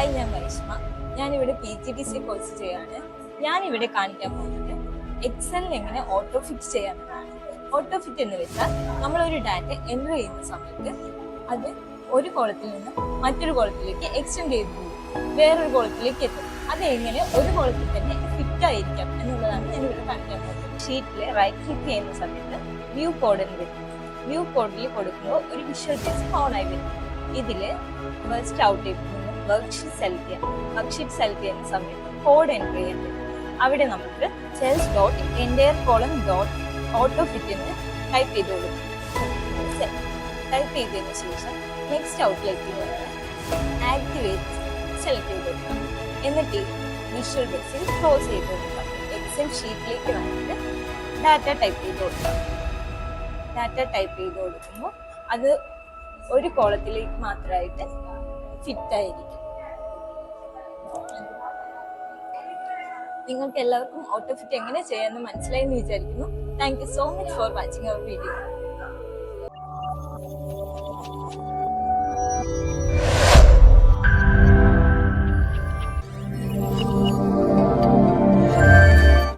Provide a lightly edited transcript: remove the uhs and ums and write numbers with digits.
Hi, ഞാൻ വൈഷ്മ. ഞാനിവിടെ PGDC course ചെയ്യാണ്. ഞാനിവിടെ കാണിക്കാൻ പോകുന്നത് എക്സലിൽ എങ്ങനെ ഓട്ടോ ഫിറ്റ് ചെയ്യാമെന്നാണ്. ഓട്ടോ ഫിറ്റ് എന്ന് വെച്ചാൽ നമ്മളൊരു ഡാറ്റ എൻ്റർ ചെയ്യുന്ന സമയത്ത് അത് ഒരു കോളത്തിൽ നിന്ന് മറ്റൊരു കോളത്തിലേക്ക് എക്സ്റ്റെൻഡ് ചെയ്ത് പോകും, വേറൊരു കോളത്തിലേക്ക് എത്തും. അത് എങ്ങനെ ഒരു കോളത്തിൽ തന്നെ ഫിറ്റ് ആയിരിക്കാം എന്നുള്ളതാണ് ഞാനിവിടെ കാണിക്കാൻ പോകുന്നത്. ഷീറ്റിൽ റൈറ്റ് ക്ലിക്ക് ചെയ്യുന്ന സമയത്ത് വ്യൂ കോഡ് എന്ന് വരും. വ്യൂ കോഡിൽ കൊടുക്കുമ്പോൾ ഒരു വിഷ്വൽ ബേസ് ഓൺ ആയി വരും. ഇതില് ഫസ്റ്റ് ഔട്ട് വർക്ക്ഷീറ്റ് സെലക്ട് ചെയ്യാം. വർക്ക്ഷീറ്റ് സെലക്ട് ചെയ്യുന്ന സമയത്ത് കോഡ് എൻ്റർ ചെയ്യാൻ പറ്റും. അവിടെ നമുക്ക് cells dot entire column dot auto fit എന്ന് ടൈപ്പ് ചെയ്ത് കൊടുക്കും. ടൈപ്പ് ചെയ്തതിന് ശേഷം നെക്സ്റ്റ് ഔട്ട്ലേക്ക് ആക്ടിവേറ്റ് സെലക്ട് ചെയ്ത് കൊടുക്കാം. എന്നിട്ട് വിഷ്വൽ ബേസിൽ ക്ലോസ് ചെയ്ത് കൊടുക്കാം. എക്സൽ ഷീറ്റിലേക്ക് നമുക്ക് ഡാറ്റ ടൈപ്പ് ചെയ്ത് കൊടുക്കാം. ഡാറ്റ ടൈപ്പ് ചെയ്ത് കൊടുക്കുമ്പോൾ അത് ഒരു കോളത്തിലേക്ക് മാത്രമായിട്ട് ഫിറ്റ് ആയിരിക്കും. നിങ്ങൾക്ക് എല്ലാവർക്കും ഓട്ടോ ഫിറ്റ് എങ്ങനെ ചെയ്യാമെന്ന് മനസ്സിലായെന്ന് വിചാരിക്കുന്നു. Thank you so much for watching our video.